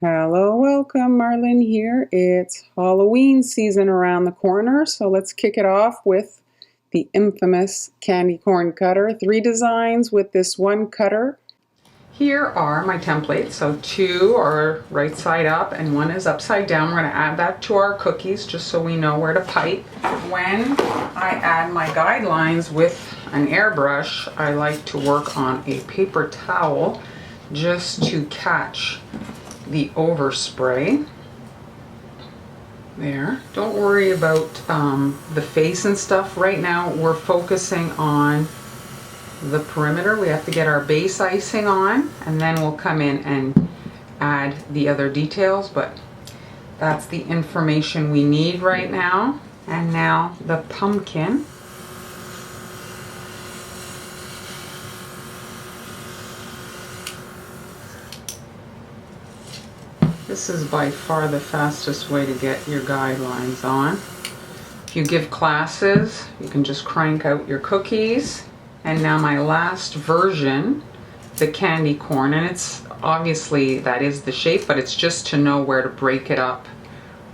Hello, welcome. Marlene here. It's Halloween season around the corner, so let's kick it off with the infamous candy corn cutter. 3 designs with this one cutter. Here are my templates. So 2 are right side up and 1 is upside down. We're going to add that to our cookies just so we know where to pipe. When I add my guidelines with an airbrush, I like to work on a paper towel just to catch the overspray there. Don't worry about the face and stuff. Right now we're focusing on the perimeter. We have to get our base icing on and then we'll come in and add the other details, but that's the information we need right now. And now the pumpkin. This is by far the fastest way to get your guidelines on. If you give classes, you can just crank out your cookies. And now my last version, the candy corn, and it's obviously that is the shape, but it's just to know where to break it up,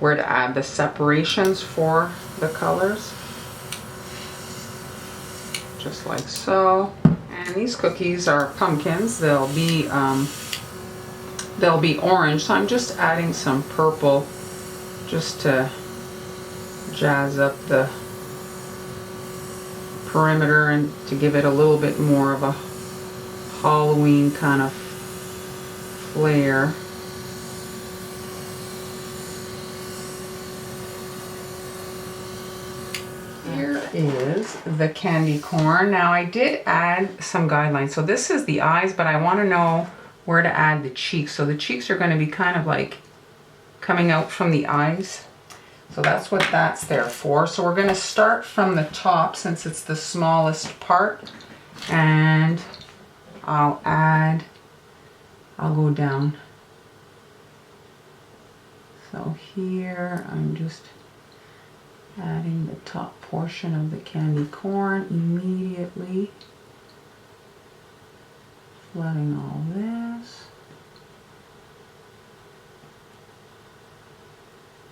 where to add the separations for the colors. Just like so. And these cookies are pumpkins. They'll be orange, so I'm just adding some purple just to jazz up the perimeter and to give it a little bit more of a Halloween kind of flair. Here is the candy corn. Now I did add some guidelines. So this is the eyes, but I want to know where to add the cheeks. So the cheeks are going to be kind of like coming out from the eyes. So that's what that's there for. So we're going to start from the top since it's the smallest part. And I'll go down. So here I'm just adding the top portion of the candy corn immediately. Flooding all this.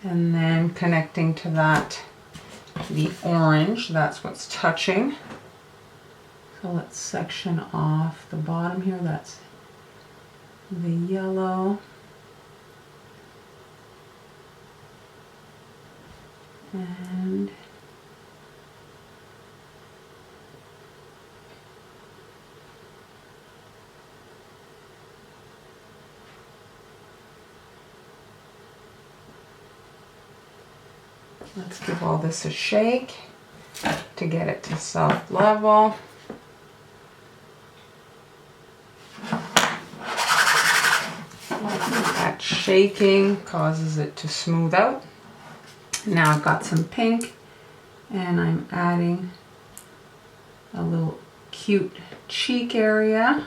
And then connecting to that, the orange, that's what's touching. So let's section off the bottom here, that's the yellow. And let's give all this a shake to get it to soft level. That shaking causes it to smooth out. Now I've got some pink and I'm adding a little cute cheek area,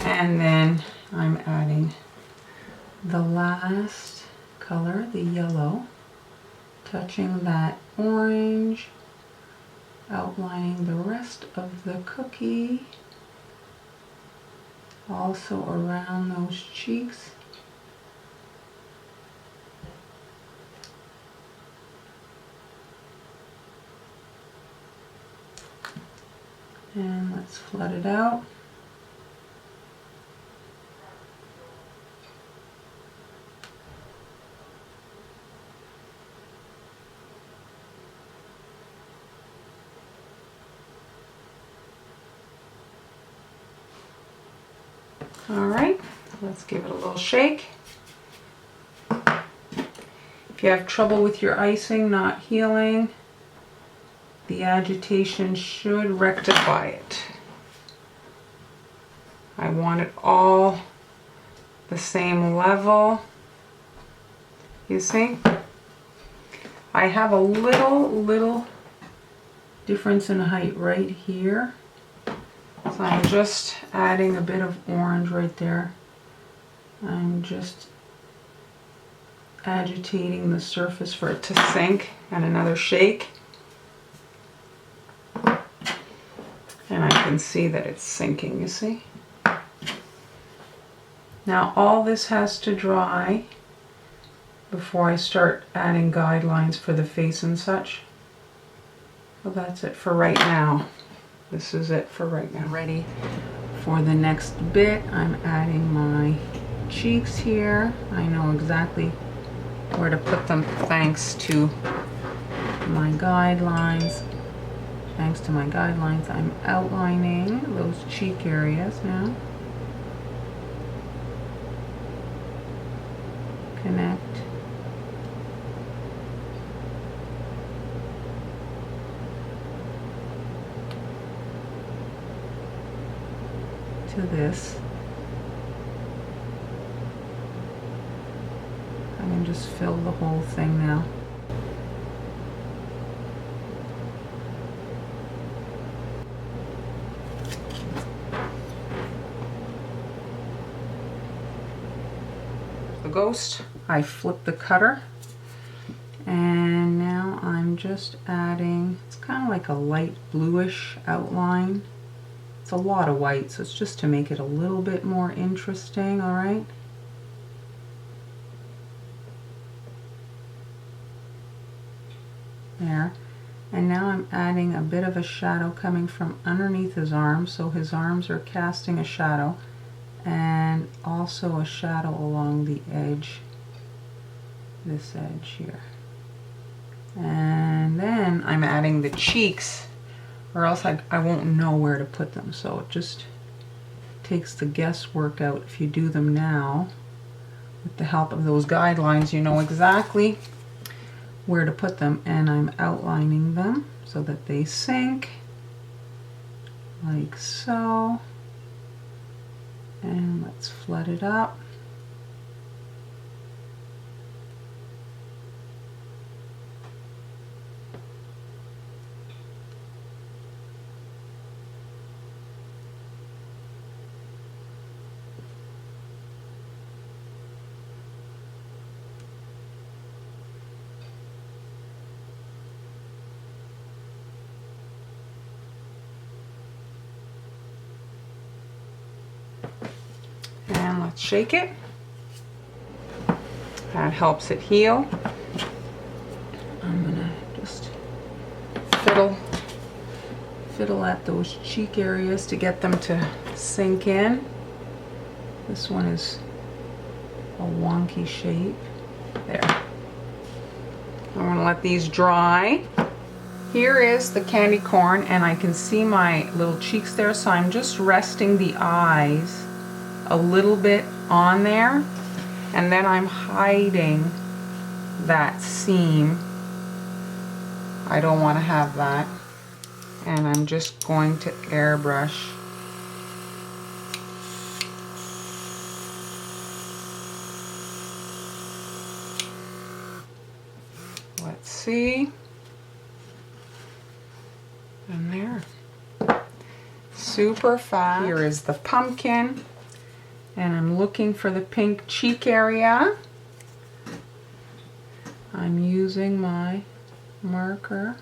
and then I'm adding the last color, the yellow, touching that orange, outlining the rest of the cookie, also around those cheeks. And let's flood it out. All right, let's give it a little shake. If you have trouble with your icing not healing, the agitation should rectify it. I want it all the same level. You see? I have a little difference in height right here. So I'm just adding a bit of orange right there. I'm just agitating the surface for it to sink, and another shake. And I can see that it's sinking, you see? Now all this has to dry before I start adding guidelines for the face and such. So that's it for right now. This is it for right now. Ready for the next bit. I'm adding my cheeks here. I know exactly where to put them thanks to my guidelines. Thanks to my guidelines, I'm outlining those cheek areas now. Connect. To this. I can just fill the whole thing now. The ghost, I flip the cutter, and now I'm just adding, it's kind of like a light bluish outline. It's a lot of white, so it's just to make it a little bit more interesting, all right? There. And now I'm adding a bit of a shadow coming from underneath his arms, so his arms are casting a shadow, and also a shadow along the edge, this edge here. And then I'm adding the cheeks, or else I won't know where to put them, so it just takes the guesswork out. If you do them now, with the help of those guidelines, you know exactly where to put them. And I'm outlining them so that they sink, like so. And let's flood it up. And let's shake it. That helps it heal. I'm gonna just fiddle at those cheek areas to get them to sink in. This one is a wonky shape. There. I'm gonna let these dry. Here is the candy corn, and I can see my little cheeks there, so I'm just resting the eyes a little bit on there, and then I'm hiding that seam. I don't want to have that, and I'm just going to airbrush. Let's see. And there. Super fast. Here is the pumpkin. And I'm looking for the pink cheek area. I'm using my marker,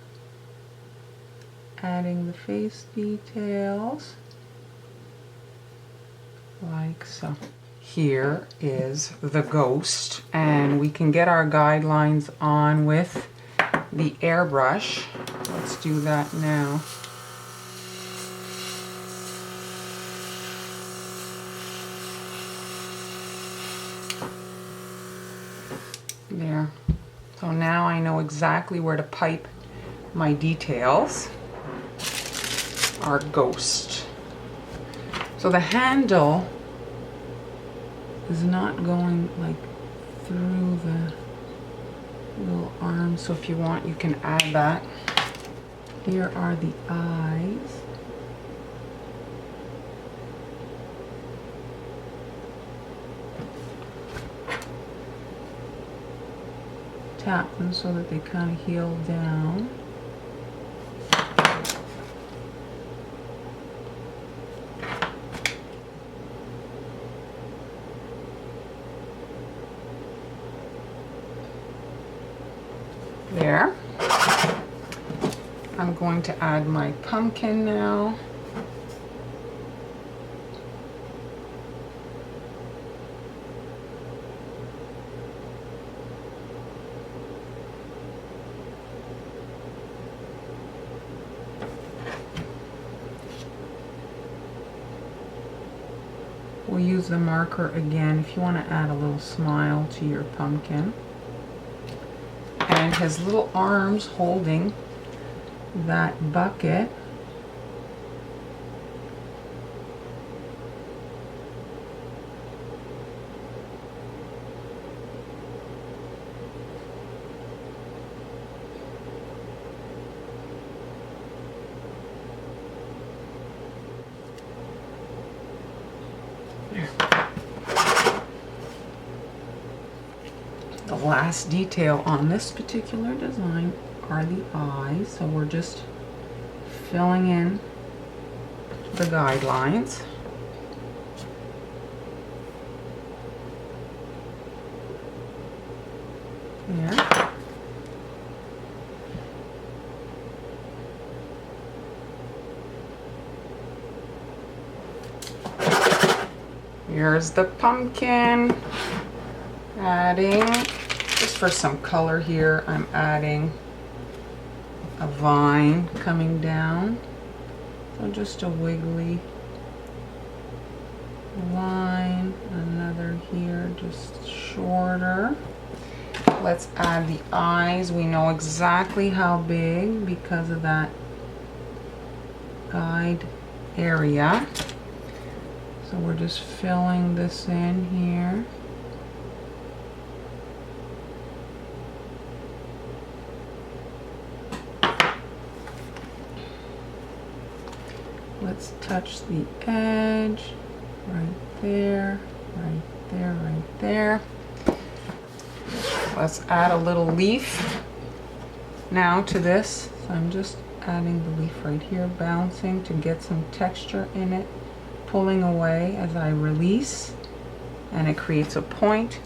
adding the face details, like so. Here is the ghost, and we can get our guidelines on with the airbrush. Let's do that now. There. So now I know exactly where to pipe my details. Our ghost. So the handle is not going like through the little arm, so if you want you can add that. Here are the eyes. Tap them so that they kind of heel down. There. I'm going to add my pumpkin now. use the marker again if you want to add a little smile to your pumpkin. And his little arms holding that bucket. The last detail on this particular design are the eyes, so we're just filling in the guidelines. There. Here's the pumpkin. Adding, just for some color here, I'm adding a vine coming down. So just a wiggly line, another here, just shorter. Let's add the eyes. We know exactly how big because of that guide area. So we're just filling this in here. Let's touch the edge right there, right there, right there. Let's add a little leaf now to this. So I'm just adding the leaf right here, bouncing to get some texture in it, pulling away as I release, and it creates a point.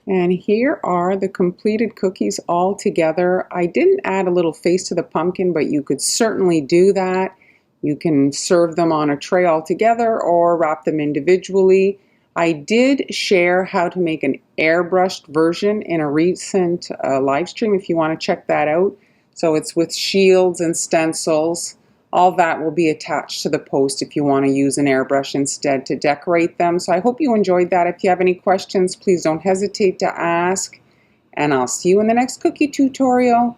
And here are the completed cookies all together. I didn't add a little face to the pumpkin, but you could certainly do that. You can serve them on a tray all together or wrap them individually. I did share how to make an airbrushed version in a recent live stream if you want to check that out. So it's with shields and stencils. All that will be attached to the post if you want to use an airbrush instead to decorate them. So I hope you enjoyed that. If you have any questions, please don't hesitate to ask. And I'll see you in the next cookie tutorial.